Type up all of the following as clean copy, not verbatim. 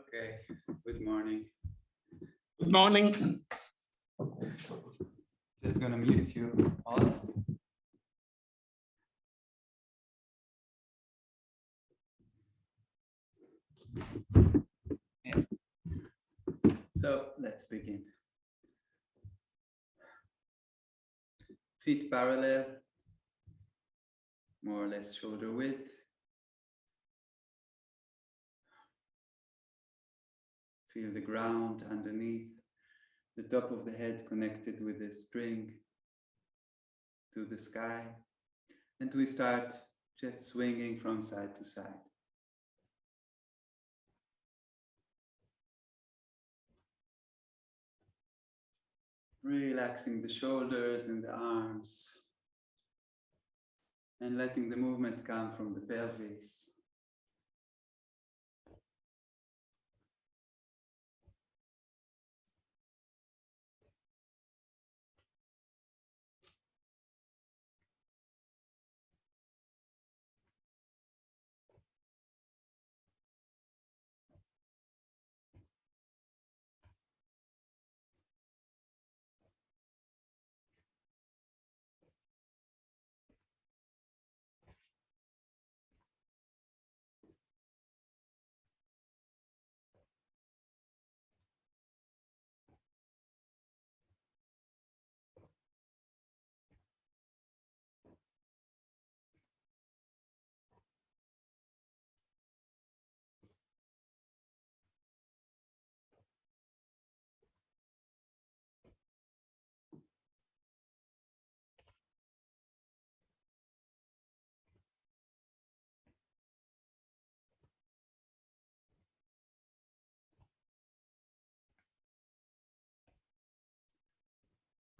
Okay, good morning. Good morning. Just gonna mute you all. Yeah. So let's begin. Feet parallel, more or less shoulder width. Feel the ground underneath, the top of the head connected with the string to the sky. And we start just swinging from side to side. Relaxing the shoulders and the arms. And letting the movement come from the pelvis.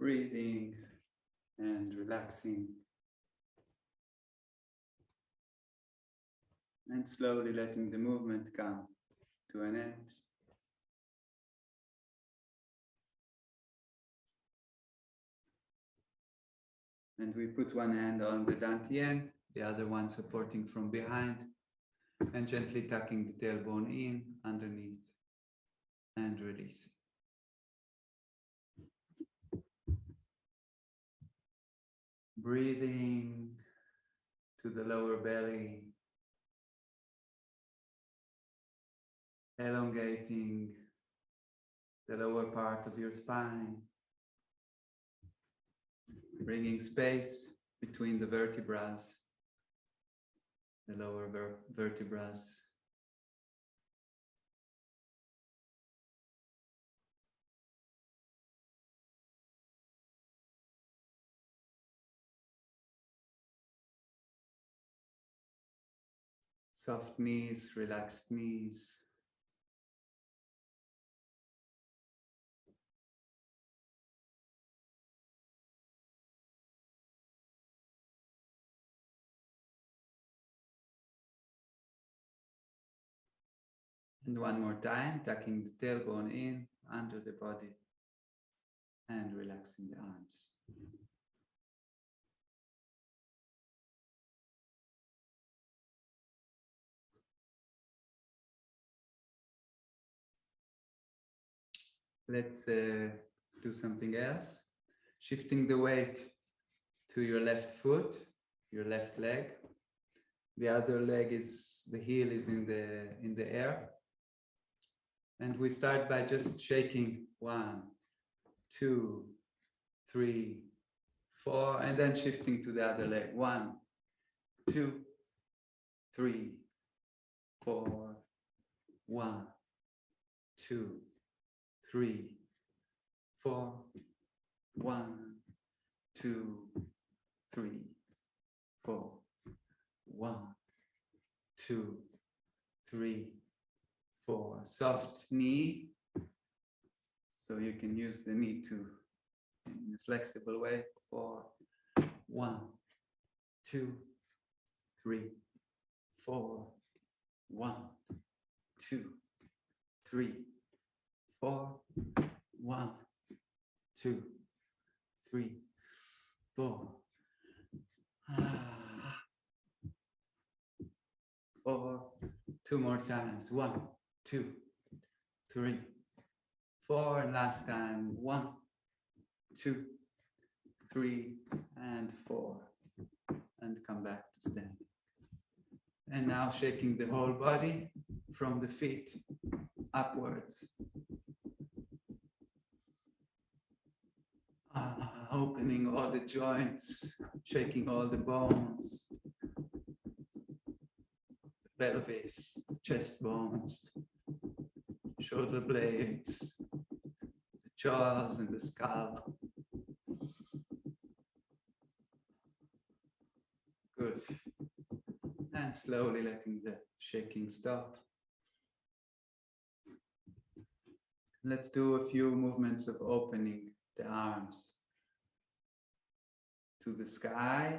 Breathing and relaxing. And slowly letting the movement come to an end. And we put one hand on the dantian, the other one supporting from behind, and gently tucking the tailbone in underneath and releasing. Breathing to the lower belly, elongating the lower part of your spine, bringing space between the vertebrae, the lower vertebrae. Soft knees, relaxed knees. And one more time, tucking the tailbone in under the body and relaxing the arms. Let's do something else. Shifting the weight to your left foot, your left leg. The other leg is, the heel is in the air. And we start by just shaking 1, 2, 3, 4, and then shifting to the other leg. 1, 2, 3, 4, 1, 2, 3, 4, 1, 2, 3, 4, 1, 2, 3, 4. Soft knee, so you can use the knee to in a flexible way. 4, 1, 2, 3, 4, 1, 2, 3, 4, 1, 2, 3, 4. 4. 2 more times. 1, 2, 3, 4, and last time. 1, 2, 3, and 4. And come back to standing. And now shaking the whole body from the feet upwards. Opening all the joints, shaking all the bones, pelvis, chest bones, shoulder blades, the jaws and the skull. Good. And slowly letting the shaking stop. Let's do a few movements of opening the arms to the sky.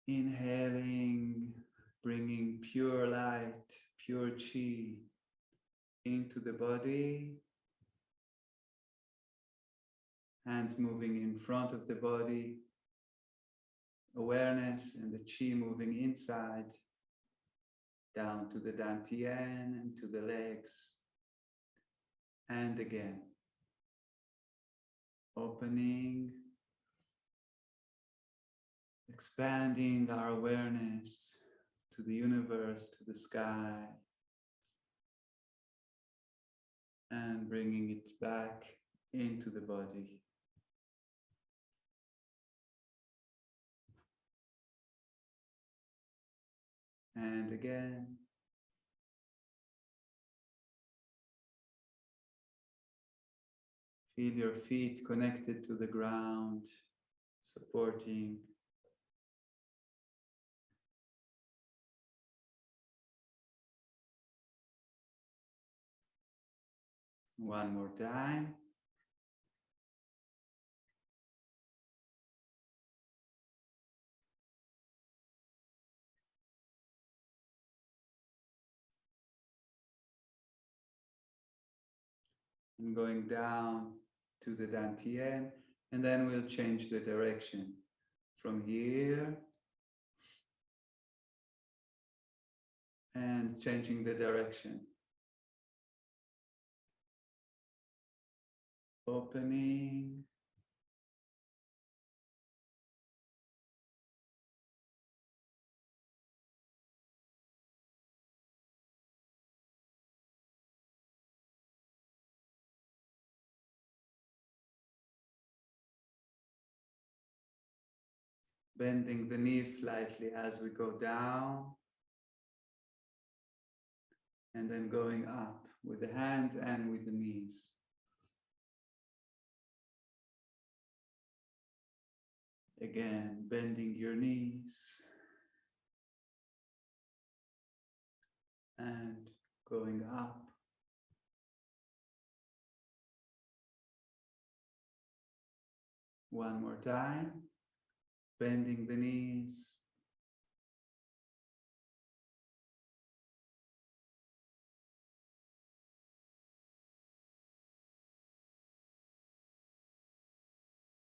Inhaling, bringing pure light, pure chi into the body. Hands moving in front of the body. Awareness and the chi moving inside, down to the dantian and to the legs. And again, opening, expanding our awareness to the universe, to the sky, and bringing it back into the body. And again. Feel your feet connected to the ground, supporting. One more time. And going down to the dantian, and then we'll change the direction from here and changing the direction. Opening. Bending the knees slightly as we go down. And then going up with the hands and with the knees. Again, bending your knees. And going up. One more time. Bending the knees.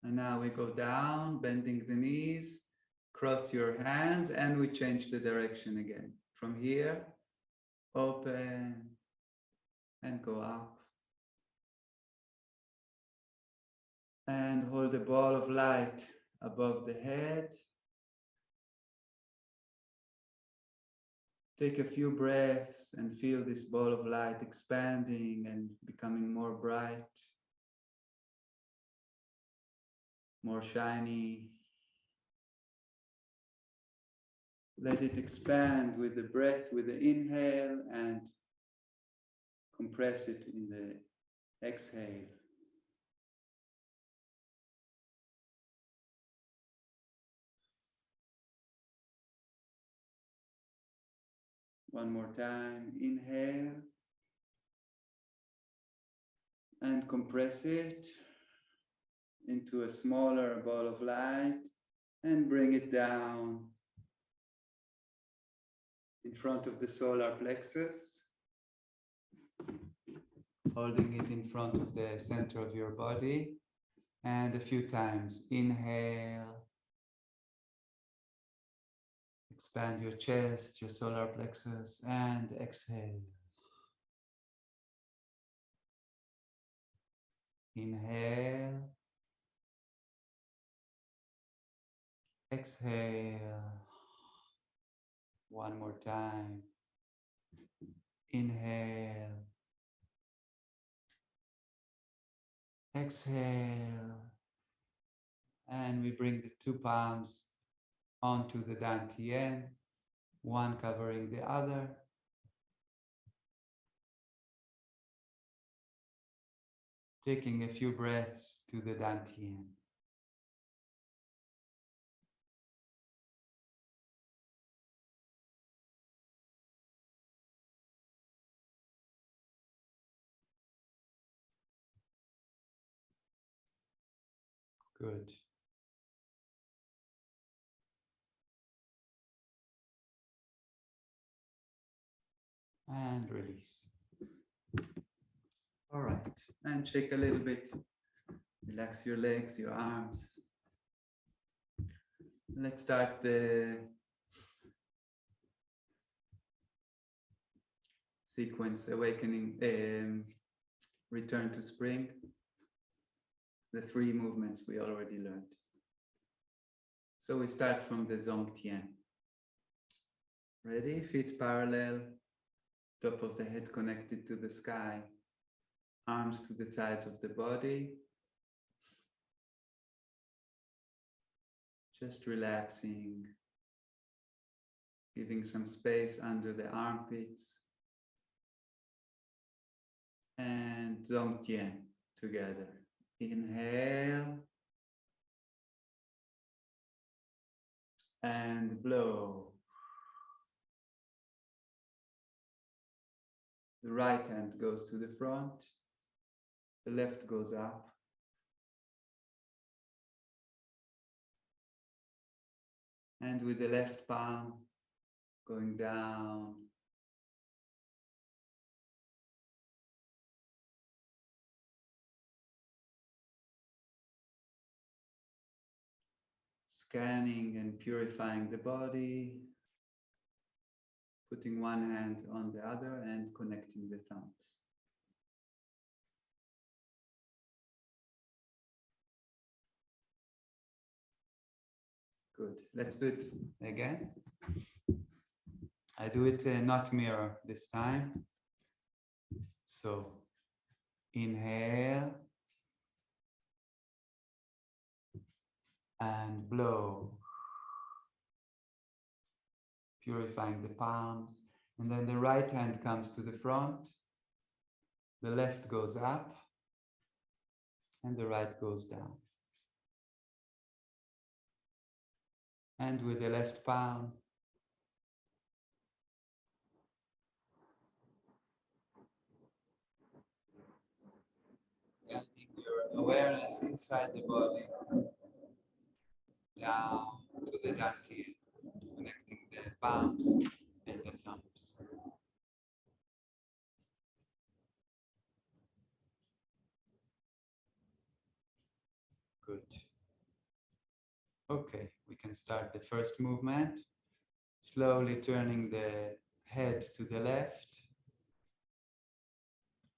And now we go down, bending the knees, cross your hands, and we change the direction again. From here, open, and go up. And hold a ball of light above the head. Take a few breaths and feel this ball of light expanding and becoming more bright, more shiny. Let it expand with the breath, with the inhale, and compress it in the exhale. One more time, inhale and compress it into a smaller ball of light and bring it down in front of the solar plexus, holding it in front of the center of your body, and a few times inhale, Expand your chest, your solar plexus, and exhale. Inhale. Exhale. One more time. Inhale. Exhale. And we bring the two palms onto the Dantian, one covering the other. Taking a few breaths to the Dantian. Good. And release. All right, and shake a little bit. Relax your legs, your arms. Let's start the sequence awakening, return to spring. The three movements we already learned. So we start from the Zongtian. Ready? Feet parallel, top of the head connected to the sky, arms to the sides of the body. Just relaxing, giving some space under the armpits. And Zongtian together. Inhale. And blow. The right hand goes to the front. The left goes up. And with the left palm going down. Scanning and purifying the body. Putting one hand on the other and connecting the thumbs. Good. Let's do it again. I do it not mirror this time. So inhale and blow. Purifying the palms. And then the right hand comes to the front. The left goes up. And the right goes down. And with the left palm, guiding your awareness inside the body, down to the dantian, connecting the palms and the thumbs. Good. Okay, we can start the first movement. Slowly turning the head to the left,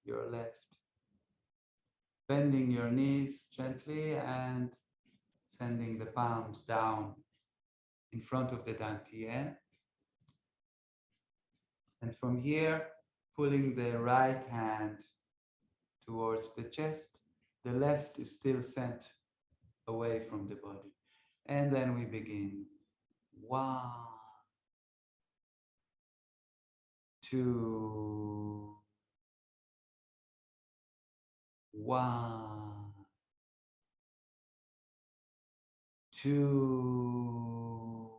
your left. Bending your knees gently and sending the palms down in front of the dantian. And from here, pulling the right hand towards the chest. The left is still sent away from the body. And then we begin. 1, 2, 1, 2,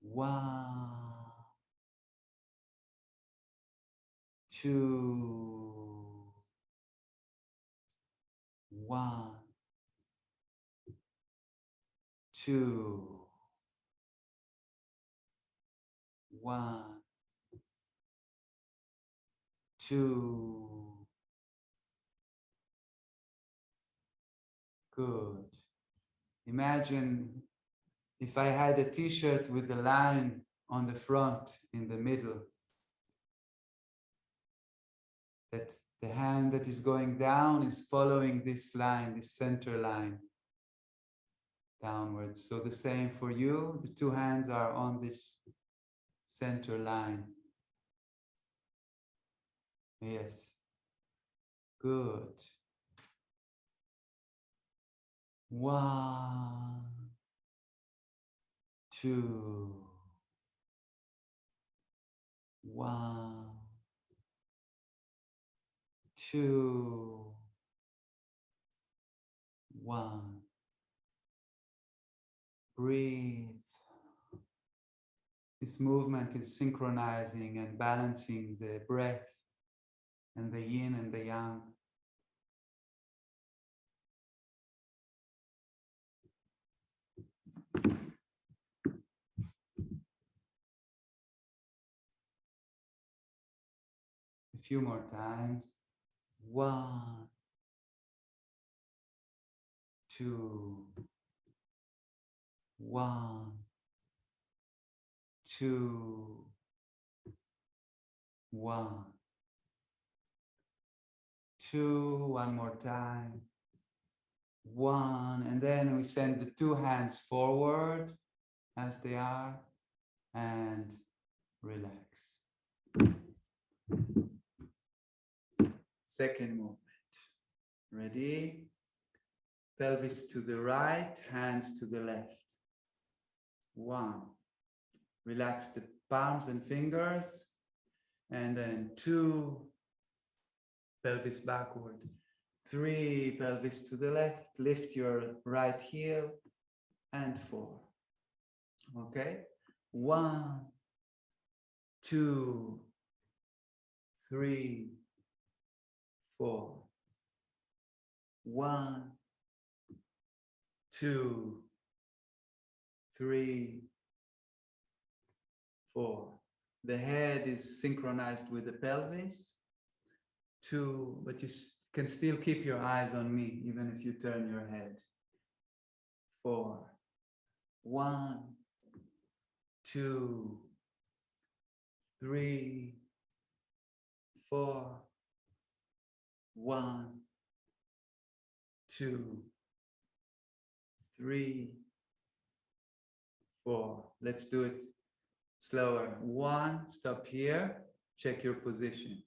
1, 2, 1, 2, 1, 2. Good. Imagine If I had a t-shirt with a line on the front in the middle, that the hand that is going down is following this line, this center line downwards. So the same for you, the two hands are on this center line. Yes. Good. 1, 2. 1, 2. 1. Breathe. This movement is synchronizing and balancing the breath and the yin and the yang. A few more times. 1, 2. 1, 2. 1, 2. One more time. 1, and then we send the two hands forward as they are and relax. Second movement. Ready? Pelvis to the right, hands to the left. 1. Relax the palms and fingers. And then 2. Pelvis backward. 3. Pelvis to the left. Lift your right heel. And 4. Okay? 1, 2, 3, 4. 1, 2, 3, 4. The head is synchronized with the pelvis. 2, but you can still keep your eyes on me, even if you turn your head. 4. 1, 2, 3, 4. 1, 2, 3, 4. Let's do it slower. 1, stop here, check your position.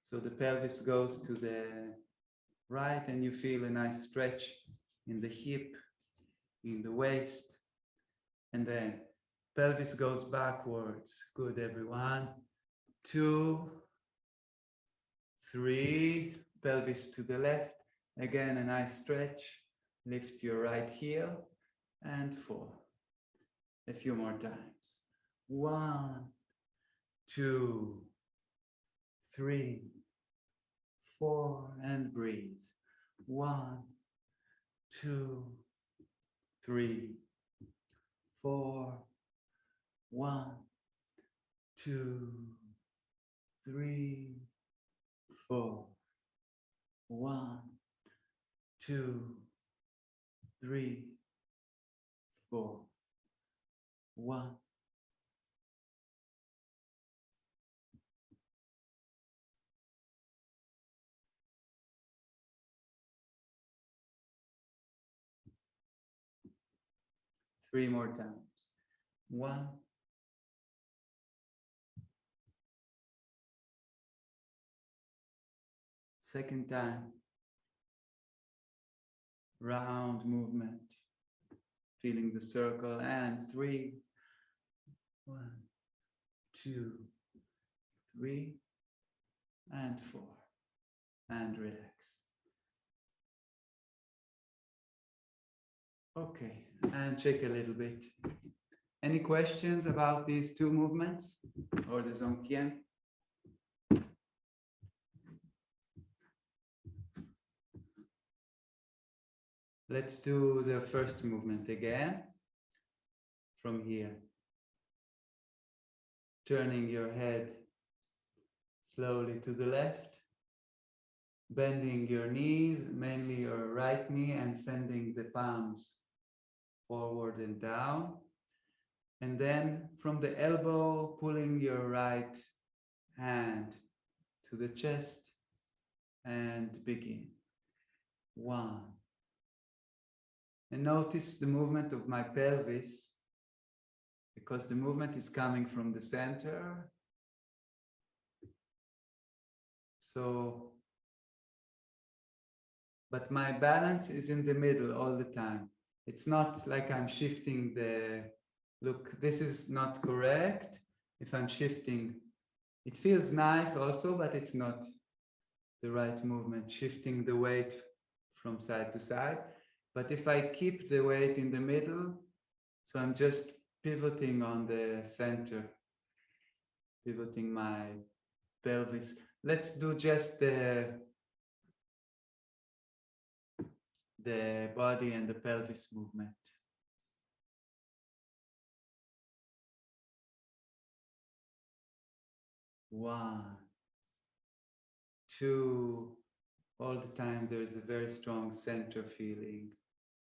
So the pelvis goes to the right and you feel a nice stretch in the hip, in the waist. And then pelvis goes backwards. Good, everyone. 2, 3, pelvis to the left. Again, a nice stretch. Lift your right heel. And 4. A few more times. 1, 2, 3, 4, and breathe. 1, 2, 3, 4. 1, 2, 3, 4. 1, 2, 3, 4. 1. Three more times. 1, 2nd time. Round movement. Feeling the circle. And 3. 1, 2, 3, and 4. And relax. Okay, and check a little bit. Any questions about these two movements or the Zongtian? Let's do the first movement again from here. Turning your head slowly to the left, bending your knees, mainly your right knee, and sending the palms forward and down. And then from the elbow, pulling your right hand to the chest and begin. 1. And notice the movement of my pelvis, because the movement is coming from the center. So, but my balance is in the middle all the time. It's not like I'm shifting the, look, this is not correct. If I'm shifting, it feels nice also, but it's not the right movement, shifting the weight from side to side. But if I keep the weight in the middle, so I'm just pivoting on the center, pivoting my pelvis. Let's do just the body and the pelvis movement. One, two, all the time there's a very strong center feeling.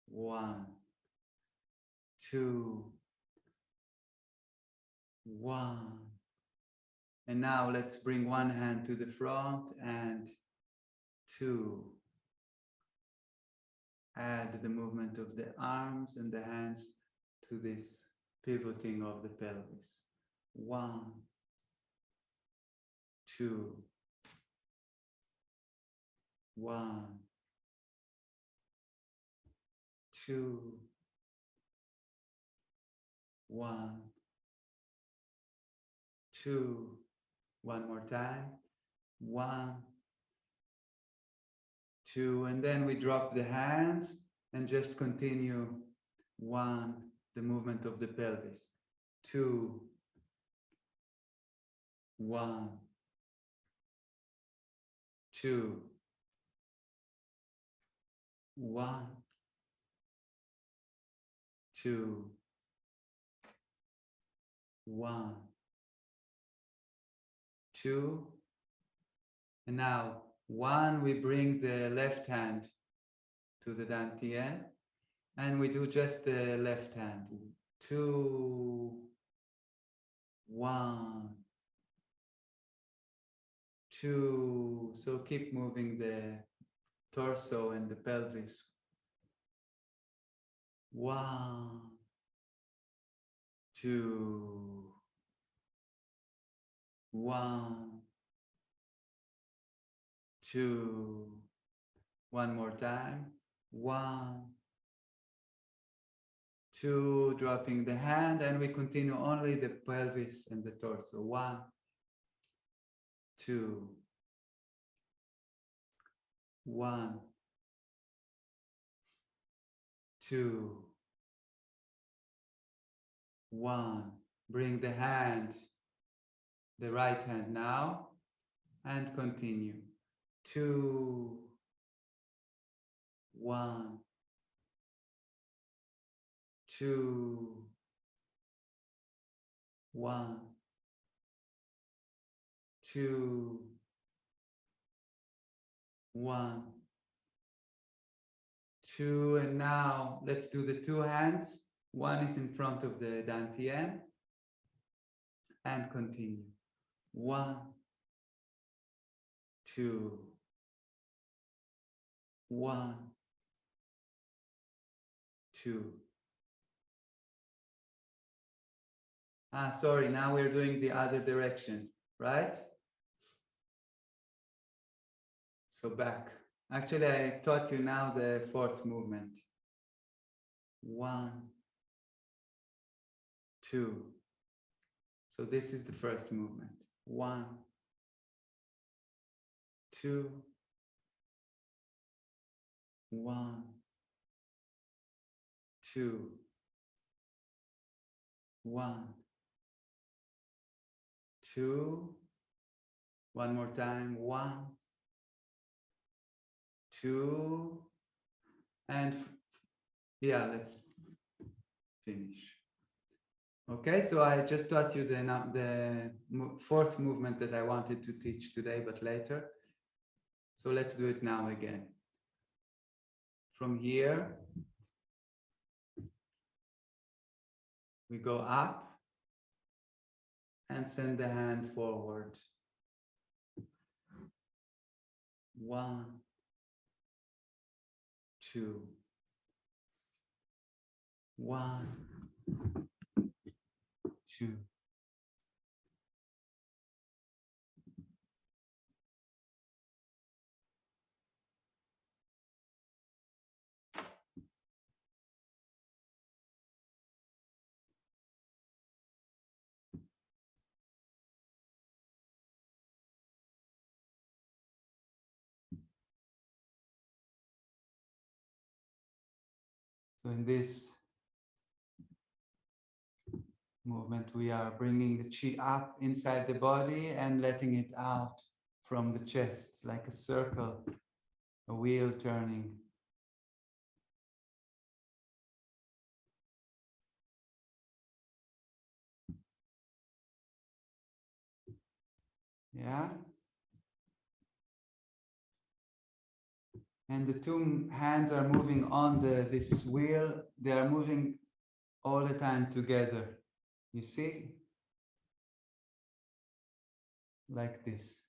1, 2, 1. And now let's bring one hand to the front and 2. Add the movement of the arms and the hands to this pivoting of the pelvis. 1, 2, 1, 2, 1, 2. One more time. 1, 2, and then we drop the hands and just continue. 1, the movement of the pelvis. 2, 1, 2, 1, 2, 1, 2, and now 1, we bring the left hand to the dantian, and we do just the left hand. 2, 1, 2. So keep moving the torso and the pelvis. 1, 2, 1, 2. One more time. 1, 2. Dropping the hand, and we continue only the pelvis and the torso. 1, 2, 1, 2, 1. Bring the hand, the right hand now, and continue. 2, 1, 2, 1, 2, 1, 2, and now let's do the 2 hands. 1 is in front of the dantian, and continue. 1, 2, 1, 2. Sorry, now we're doing the other direction, right? So back. Actually, I taught you now the 4th movement. 1, 2. So this is the 1st movement. 1, 2, 1, 2, 1, 2. One more time. 1, 2, and yeah, let's finish. Okay, so I just taught you the 4th movement that I wanted to teach today, but later. So let's do it now again. From here, We go up and send the hand forward. 1, 2, 1, 2. So in this movement, we are bringing the chi up inside the body and letting it out from the chest, like a circle, a wheel turning. Yeah. And the two hands are moving on this wheel. They are moving all the time together. You see? Like this.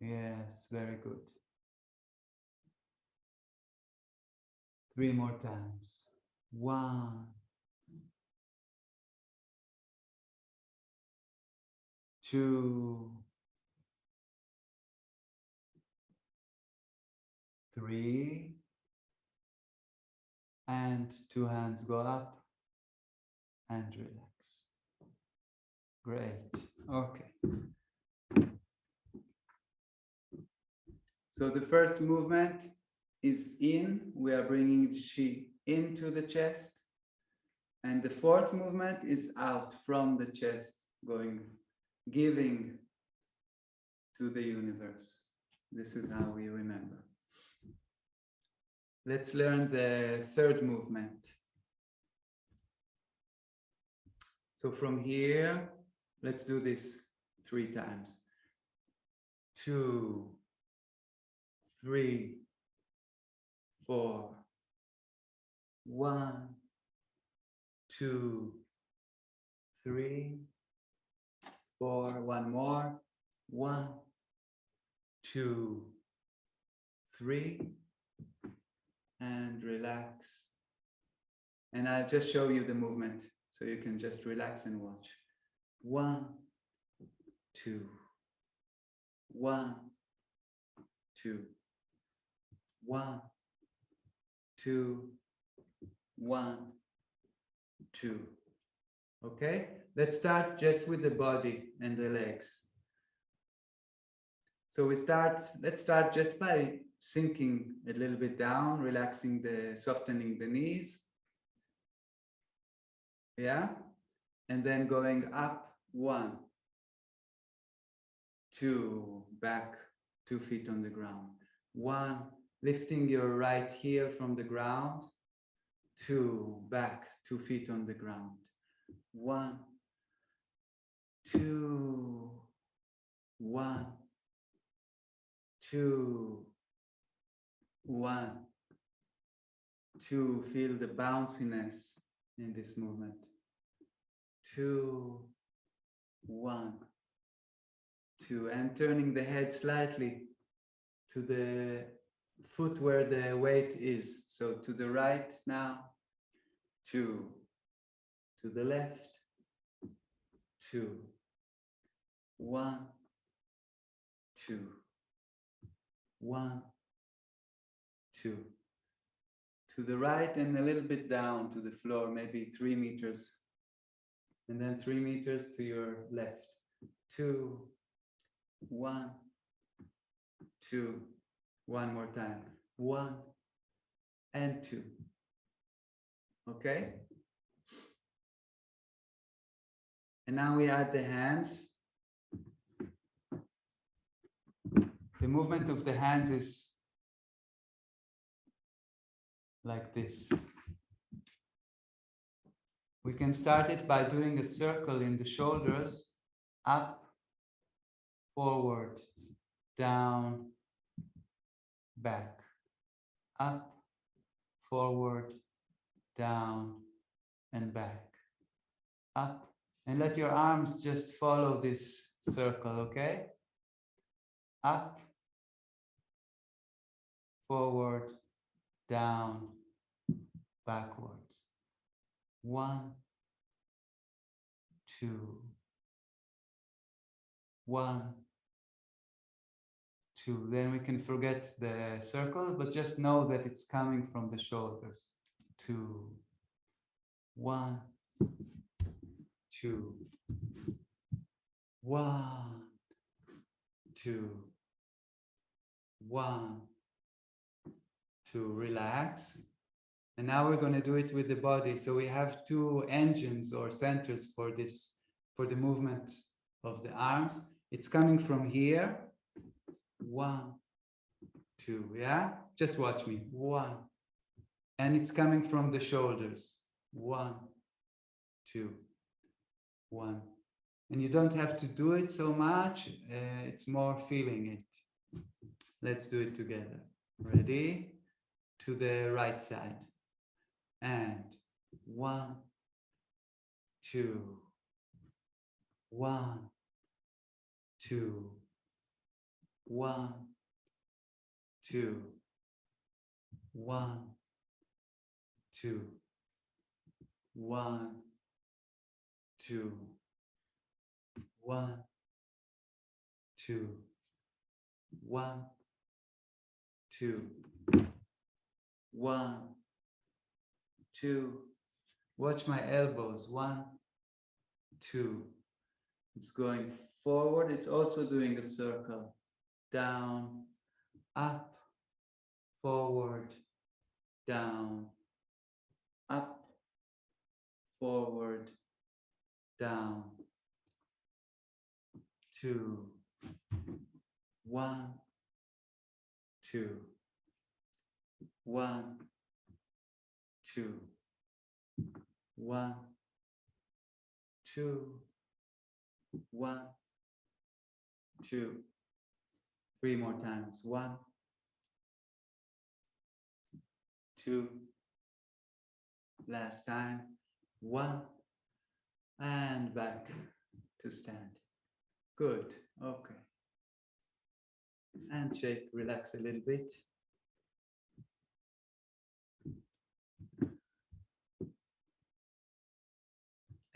Yes, very good. 3 more times. 1, 2, 3, and 2 hands go up and relax. Great. Okay. So the first movement is in. We are bringing the chi into the chest. And the fourth movement is out from the chest, giving to the universe. This is how we remember. Let's learn the third movement. So from here, let's do this 3 times. 2, 3, 4. 1, 2, 3, 4. One more. 1, 2, 3. And relax. And I'll just show you the movement so you can just relax and watch. 1, 2. 1, 2. 1, 2. 1, 2. Okay, let's start just with the body and the legs. So let's start just by sinking a little bit down, softening the knees. Yeah, and then going up 1, 2, back 2 feet on the ground. 1, lifting your right heel from the ground. 2, back 2 feet on the ground. 1, 2, 1, 2, 1, 2. Feel the bounciness in this movement. 2, 1, 2. And turning the head slightly to the foot where the weight is. So to the right now. 2. To the left. 2, 1, 2, 1, 2. To the right and a little bit down to the floor, maybe 3 meters. And then 3 meters to your left. 2, 1, 2. One more time. 1 and 2. Okay? And now we add the hands. The movement of the hands is like this. We can start it by doing a circle in the shoulders, up, forward, down, back, up, forward, down, and back. Up, and let your arms just follow this circle, okay? Up, forward, down, backwards. 1, 2, 1, 2. Then we can forget the circles, but just know that it's coming from the shoulders. 2, 1, 2, 1, 2, 1, 2. Relax. And now we're going to do it with the body. So we have 2 engines or centers for this, for the movement of the arms. It's coming from here. 1, 2. Yeah? Just watch me. 1. And it's coming from the shoulders. 1, 2, 1. And you don't have to do it so much. It's more feeling it. Let's do it together. Ready? To the right side. And 1, 2, 1, 2, 1, 2, 1, 2, 1, 2, 1, 2, 1, 2, 1, 2. Watch my elbows. 1, 2. It's going forward. It's also doing a circle. Down, up, forward, down, up, forward, down. 2, 1, 2, 1, 2, 1, 2, 1, 2. 3 more times. 1, 2. Last time. 1, and back to stand. Good. Okay. And shake, relax a little bit.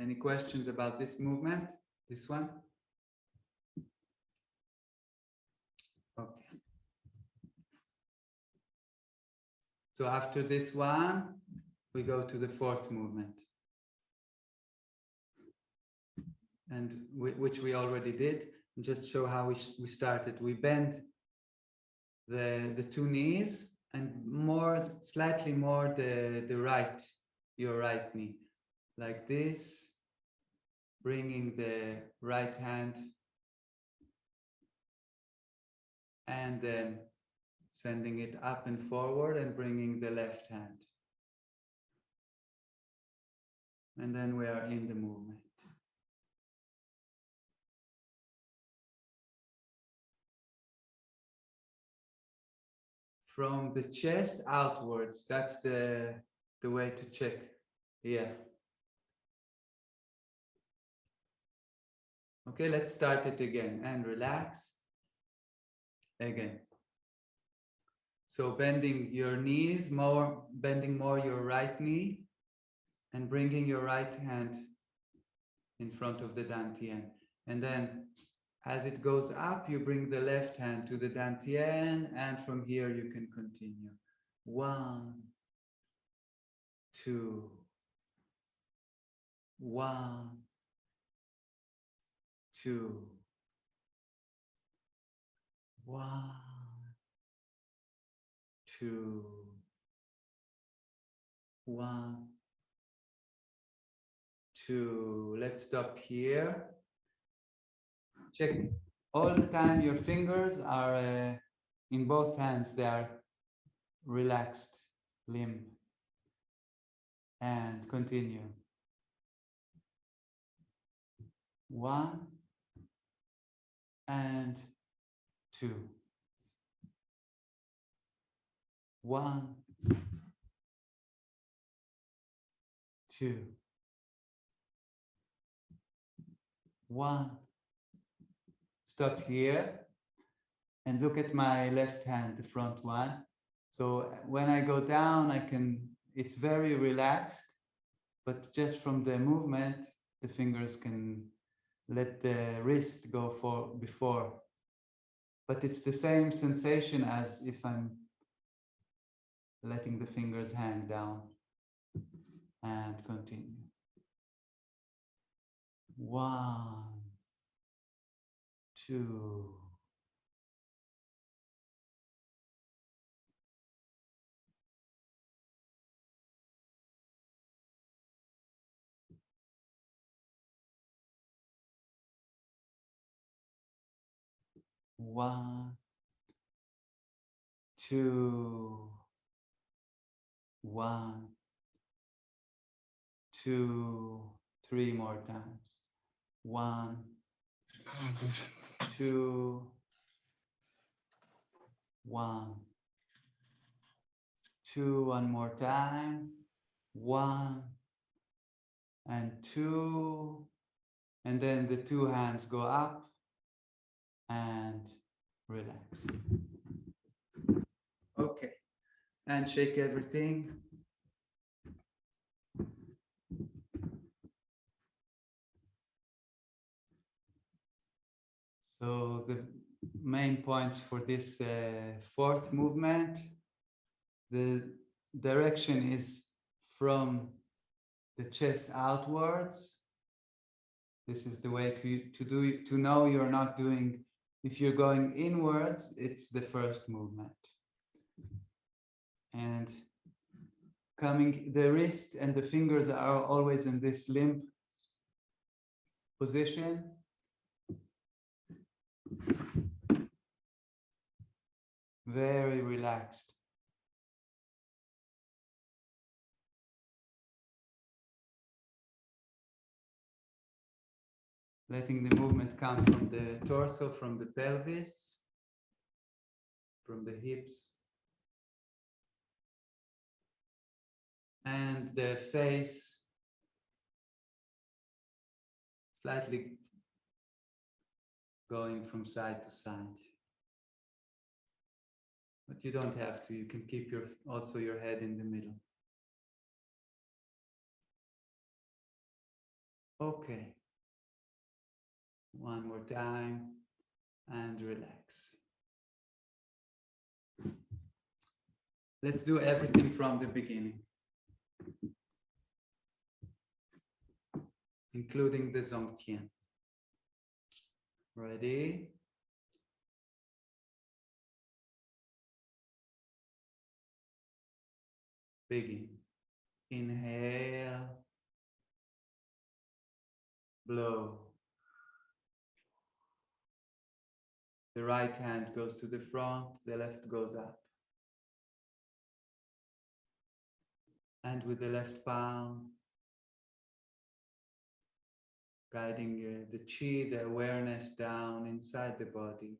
Any questions about this movement? This one? Okay. So after this one, we go to the 4th movement. And which we already did. Just show how we started. We bend the 2 knees and slightly more your right knee. Like this, bringing the right hand and then sending it up and forward and bringing the left hand. And then we are in the movement. From the chest outwards, that's the way to check. Yeah. Okay, let's start it again and relax. Again. So bending your knees more, bending more your right knee and bringing your right hand in front of the dantian. And then as it goes up, you bring the left hand to the dantian, and from here you can continue. 1, 2, 1, 2, 1, 2, 1, 2. Let's stop here. Check all the time your fingers are in both hands, they are relaxed limb. And continue. 1 and 2. 1 2, 1. Stop here and look at my left hand, the front one. So when I go down, it's very relaxed, but just from the movement, the fingers can let the wrist go before. But it's the same sensation as if I'm letting the fingers hang down. And continue. 1, 2. 1, 2, 1, 2, 3 more times. 1, 2, 1, 2, one more time. 1 and 2, and then the 2 hands go up and relax. Okay, and shake everything. So the main points for this fourth movement, the direction is from the chest outwards. This is the way to know you're not doing, if you're going inwards, it's the first movement. And the wrist and the fingers are always in this limp position. Very relaxed. Letting the movement come from the torso, from the pelvis, from the hips, and the face slightly going from side to side. But you don't have to, you can keep also your head in the middle. Okay. One more time and relax. Let's do everything from the beginning, including the Zongtian. Ready? Begin. Inhale. Blow. The right hand goes to the front, the left goes up. And with the left palm, guiding the chi, the awareness down inside the body,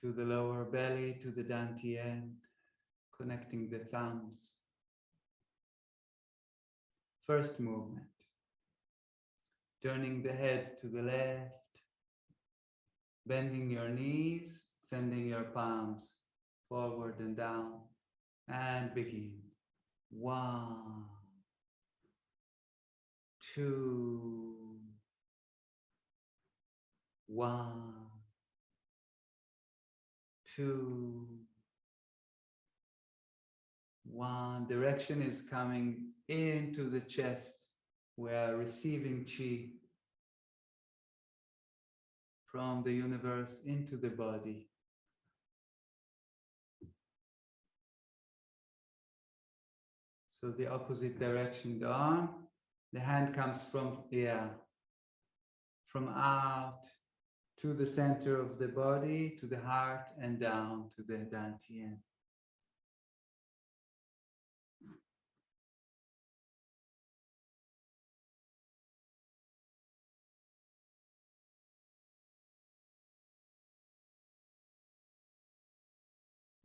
to the lower belly, to the dantian, connecting the thumbs. First movement, turning the head to the left, bending your knees, sending your palms forward and down, and begin. 1, 2, 1, 2, 1. Direction is coming into the chest. We are receiving chi from the universe into the body. So the opposite direction down. The hand comes from out to the center of the body, to the heart, and down to the dantian.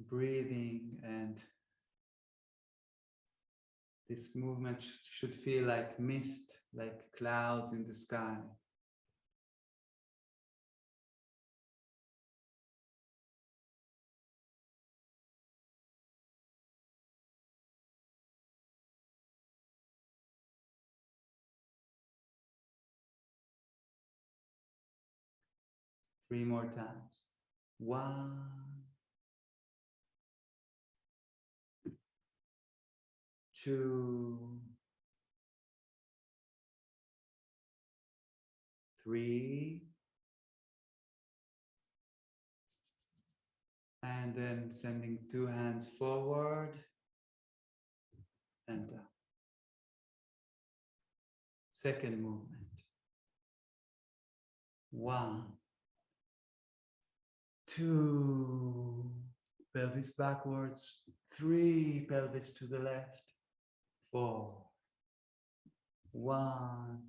Breathing and This movement should feel like mist, like clouds in the sky. Three more times. 1, 2, 3, and then sending 2 hands forward and down. Second movement. 1, 2, pelvis backwards, 3, pelvis to the left, 4, 1,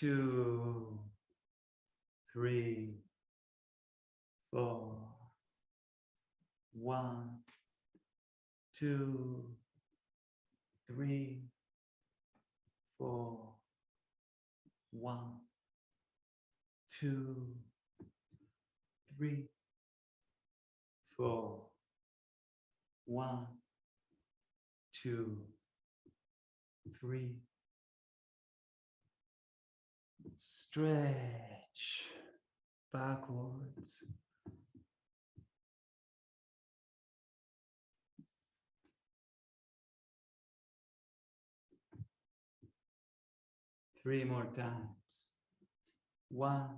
2, 3, 4, 1, 2, 3, 4, 1, 2, 3, 4, 1, 2, 3. Stretch backwards. Three more times. 1,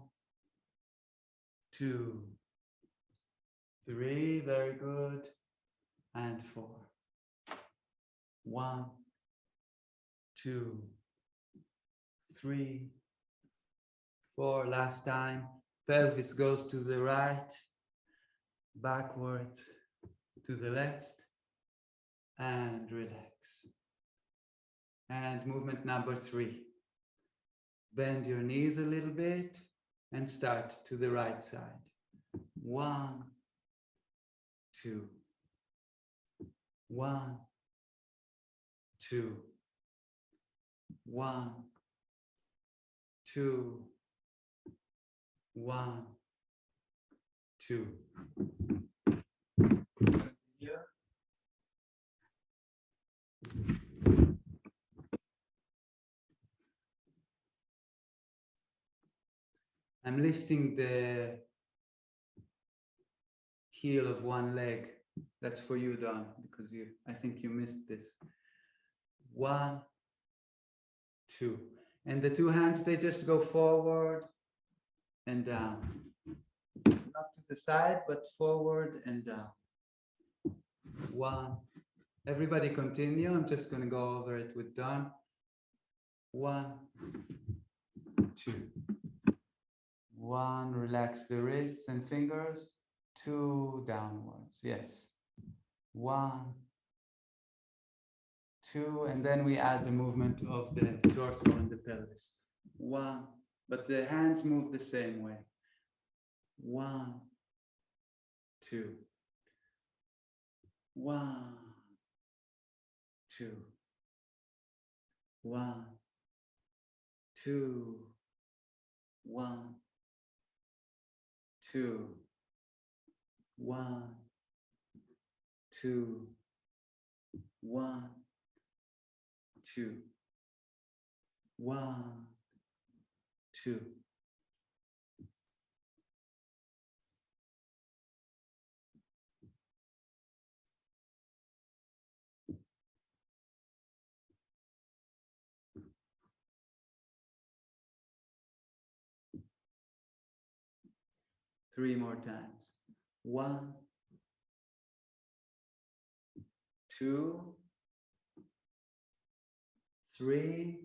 2, 3. Very good. And 4. 1, 2, 3, 4. Last time. Pelvis goes to the right, backwards to the left, and relax. And movement number 3. Bend your knees a little bit and start to the right side. 1, 2, 1, 2, 1, 2, 1, 2. Here. I'm lifting the heel of one leg. That's for you, Don, because I think you missed this. 1, 2. And the 2 hands, they just go forward and down. Not to the side, but forward and down. 1. Everybody continue. I'm just going to go over it with Don. 1, 2. 1, relax the wrists and fingers. 2, downwards. Yes. 1, 2, and then we add the movement of the torso and the pelvis. 1, but the hands move the same way. 1, 2. 1, 2. 1, 2. 1, 2. 1, 2. 1, 2. 1, 2. Three more times. 1, 2, 3,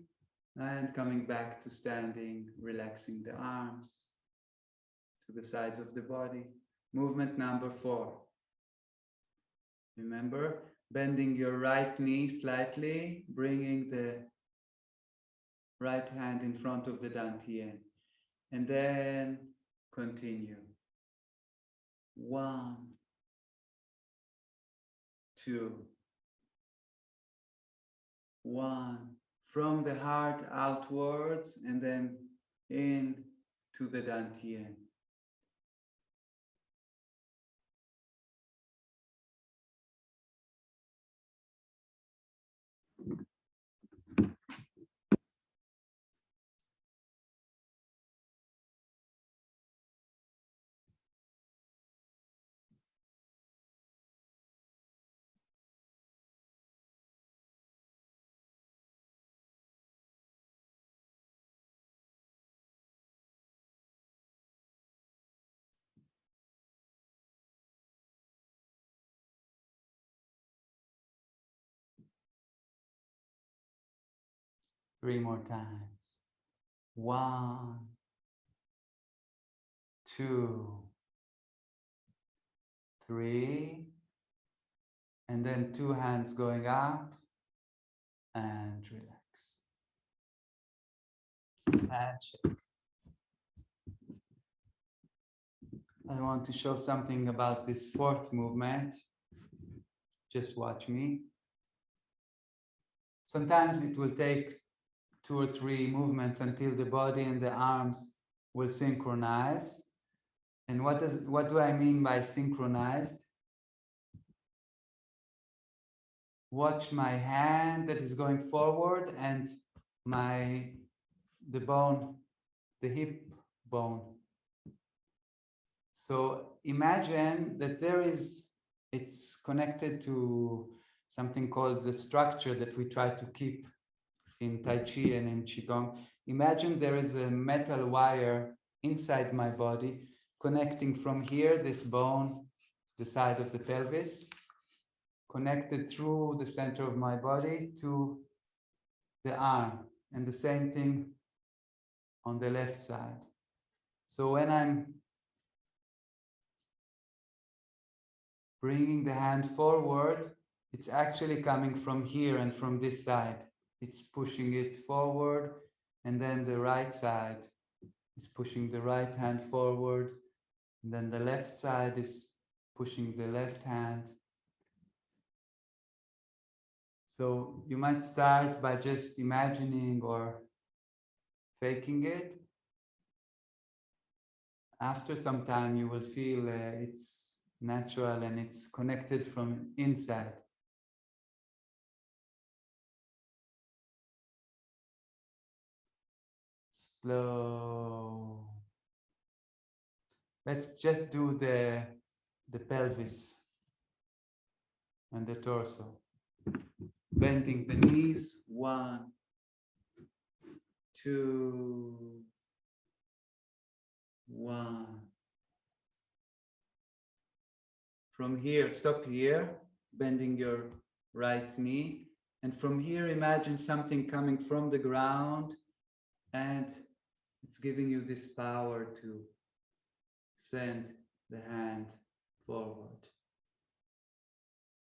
and coming back to standing, relaxing the arms to the sides of the body. Movement number 4. Remember, bending your right knee slightly, bringing the right hand in front of the dantian, and then continue. 1, 2, 1. From the heart outwards and then in to the Dantian. Three more times. 1, 2, 3, and then 2 hands going up and relax. And check. I want to show something about this 4th movement. Just watch me. Sometimes it will take 2 or 3 movements until the body and the arms will synchronize. And what do I mean by synchronized? Watch my hand that is going forward and the bone, the hip bone. So imagine that it's connected to something called the structure that we try to keep in Tai Chi and in Qigong. Imagine there is a metal wire inside my body connecting from here, this bone, the side of the pelvis, connected through the center of my body to the arm, and the same thing on the left side. So when I'm bringing the hand forward, it's actually coming from here and from this side. It's pushing it forward, and then the right side is pushing the right hand forward, and then the left side is pushing the left hand. So you might start by just imagining or faking it. After some time, you will feel it's natural and it's connected from inside. Slow. Let's just do the pelvis and the torso. Bending the knees. 1, 2, 1. From here, stop here, bending your right knee. And from here, imagine something coming from the ground, and it's giving you this power to send the hand forward.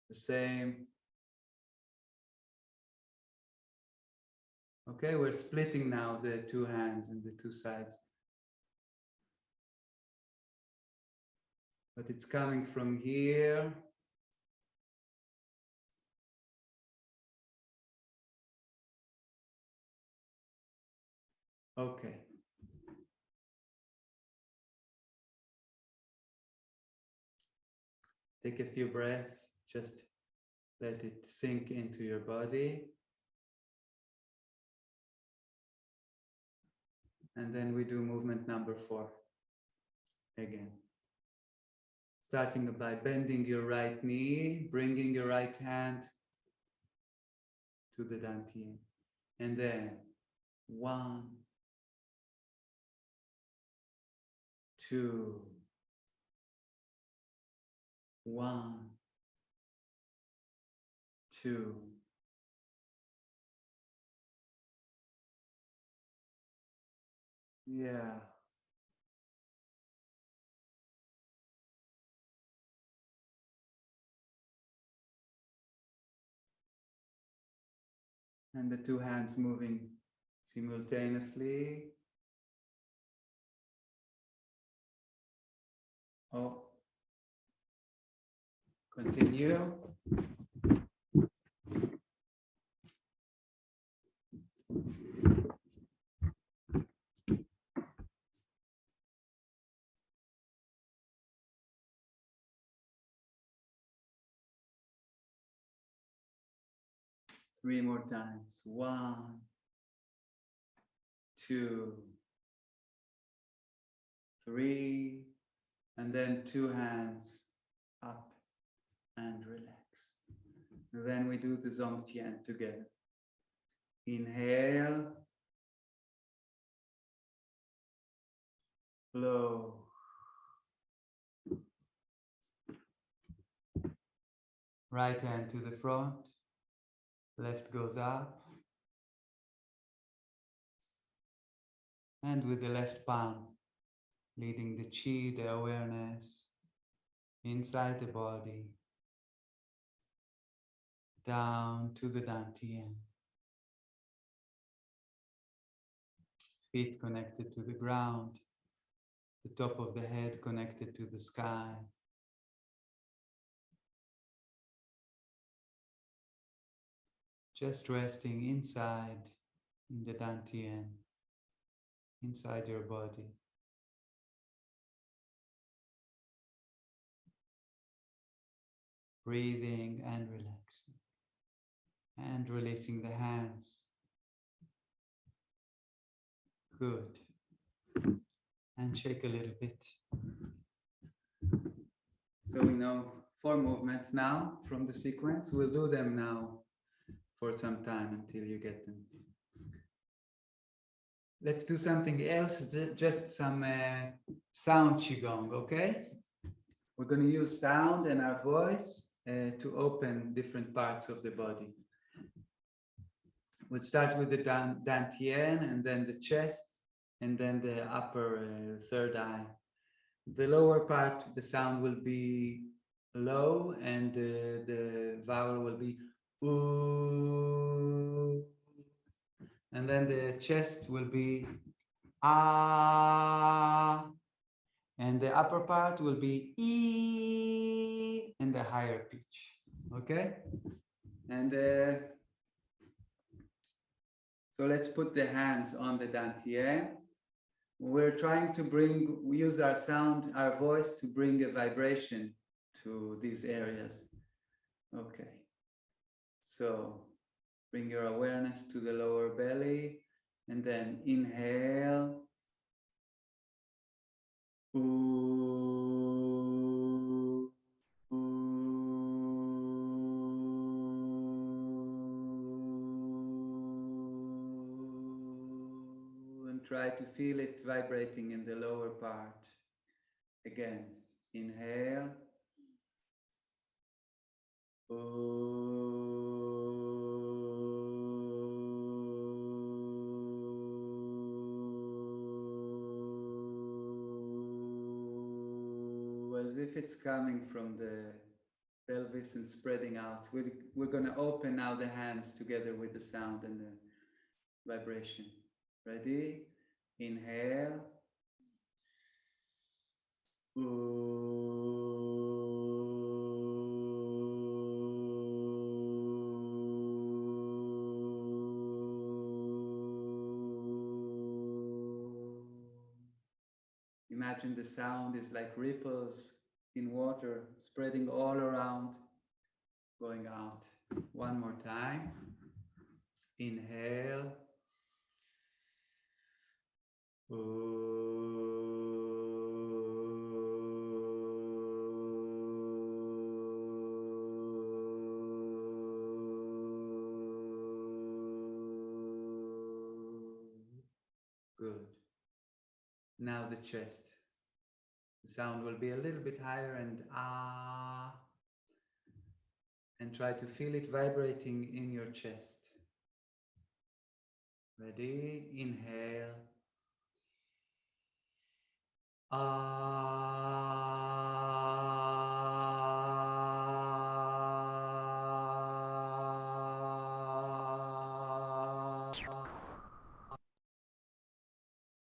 The same. Okay, we're splitting now the 2 hands and the 2 sides. But it's coming from here. Okay. Take a few breaths, just let it sink into your body. And then we do movement number 4 again. Starting by bending your right knee, bringing your right hand to the Dantian. And then 1, 2, 1, 2. Yeah. And the 2 hands moving simultaneously. Oh. Continue. Three more times. 1, 2, 3, and then 2 hands up and relax. And then we do the Zongtian together. Inhale, blow. Right hand to the front, left goes up. And with the left palm, leading the chi, the awareness, inside the body, down to the Dantian. Feet connected to the ground, the top of the head connected to the sky. Just resting inside in the Dantian, inside your body. Breathing and relaxing. And releasing the hands. Good. And shake a little bit. So we know 4 movements now from the sequence. We'll do them now for some time until you get them. Let's do something else, just some sound Qigong, okay? We're going to use sound and our voice to open different parts of the body. We'll start with the Dantian and then the chest and then the upper third eye. The lower part, the sound will be low and the vowel will be ooh. And then the chest will be ah. And the upper part will be e and the higher pitch. Okay? And so let's put the hands on the Dantian. We're trying to we use our sound, our voice to bring a vibration to these areas. Okay. So bring your awareness to the lower belly and then inhale. Ooh, ooh, and try to feel it vibrating in the lower part. Again, inhale. As if it's coming from the pelvis and spreading out. We're going to open now the hands together with the sound and the vibration. Ready? Inhale. Imagine the sound is like ripples in water, spreading all around, going out. One more time. Inhale. Good. Now the chest. The sound will be a little bit higher and ah. And try to feel it vibrating in your chest. Ready? Inhale.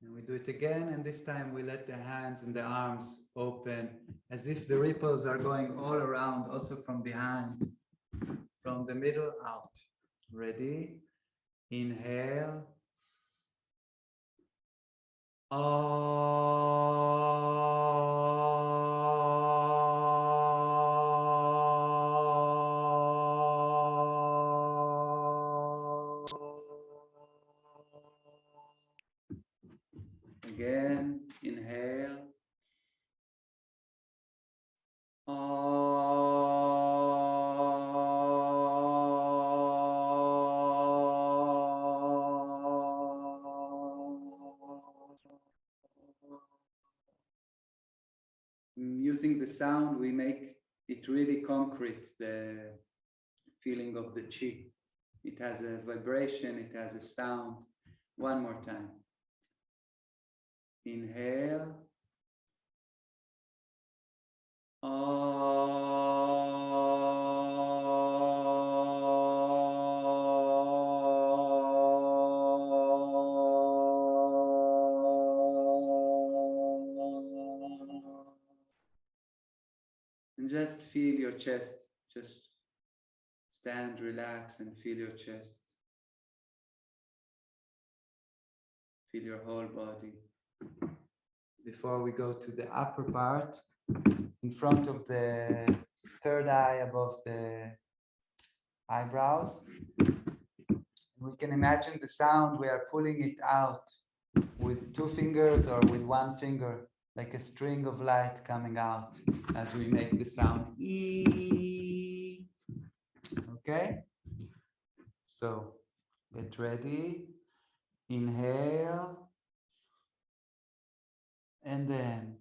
And we do it again, and this time we let the hands and the arms open as if the ripples are going all around, also from behind, from the middle out. Ready? Inhale. Again, inhale. Using the sound, we make it really concrete, the feeling of the chi. It has a vibration, it has a sound. One more time. Inhale. And just feel your chest. Just stand, relax, and feel your chest. Feel your whole body. Before we go to the upper part, in front of the third eye above the eyebrows, we can imagine the sound, we are pulling it out with 2 fingers or with 1 finger, like a string of light coming out as we make the sound E. Okay? So get ready. Inhale. And then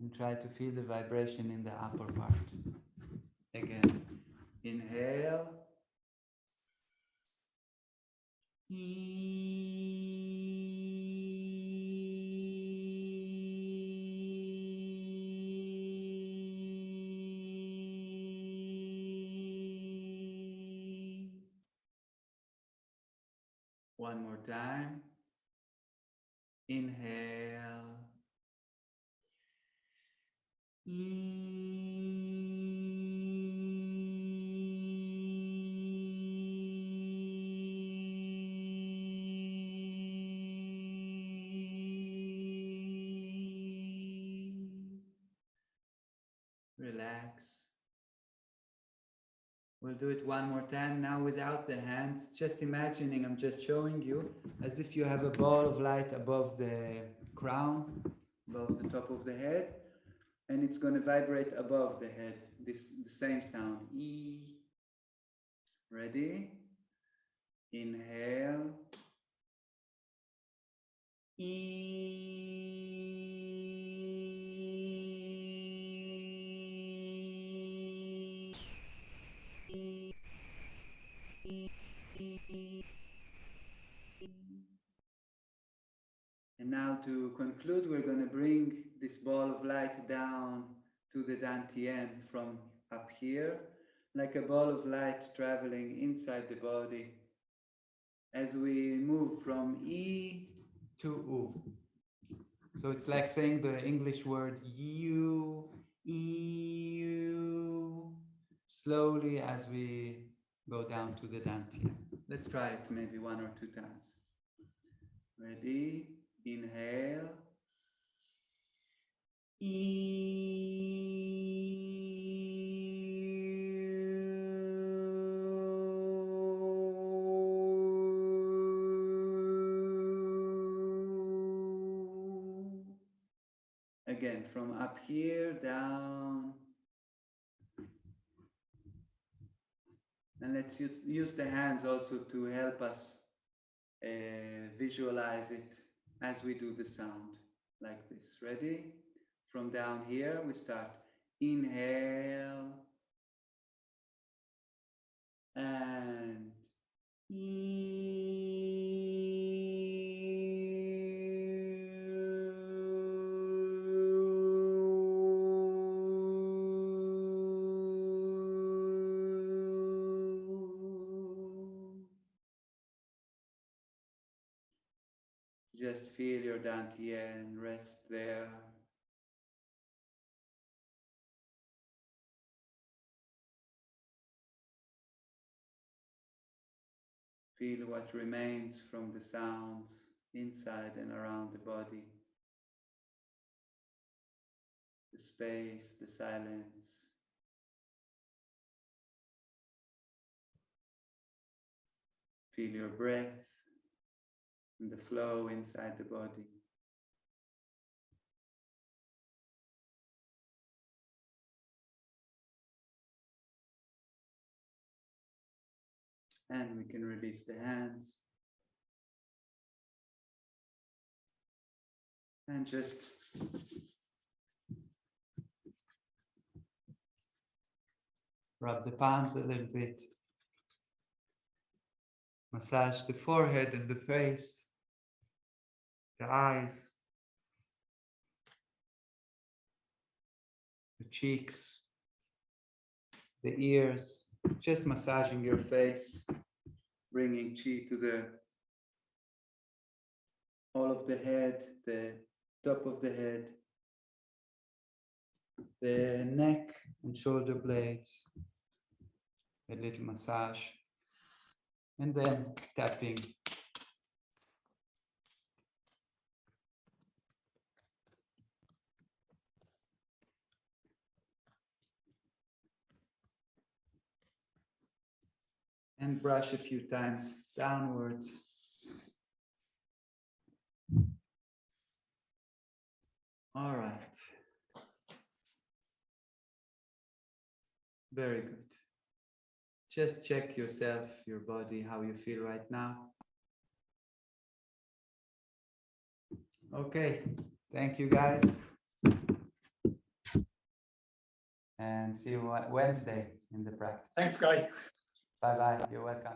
and try to feel the vibration in the upper part. Again, inhale. One more time. Inhale. Relax. We'll do it one more time now without the hands. Just imagining, I'm just showing you as if you have a ball of light above the crown, above the top of the head, and it's going to vibrate above the head. The same sound. E. Ready? Inhale. And now to conclude, we're going to bring this ball of light down to the Dantian from up here, like a ball of light traveling inside the body as we move from E to U. So it's like saying the English word you, EU, slowly as we go down to the Dantian. Let's try it maybe 1 or 2 times. Ready? Inhale. Again, from up here, down. And let's use the hands also to help us visualize it as we do the sound, like this. Ready? From down here, we start. Inhale. And Just feel your dantian and rest there. Feel what remains from the sounds inside and around the body. The space, the silence. Feel your breath and the flow inside the body. And we can release the hands. And just rub the palms a little bit. Massage the forehead and the face, the eyes, the cheeks, the ears. Just massaging your face, bringing chi to all of the head, the top of the head, the neck and shoulder blades, a little massage, and then tapping. And brush a few times downwards. All right. Very good. Just check yourself, your body, how you feel right now. Okay, thank you guys. And see you Wednesday in the practice. Thanks, Guy. Bye-bye, you're welcome.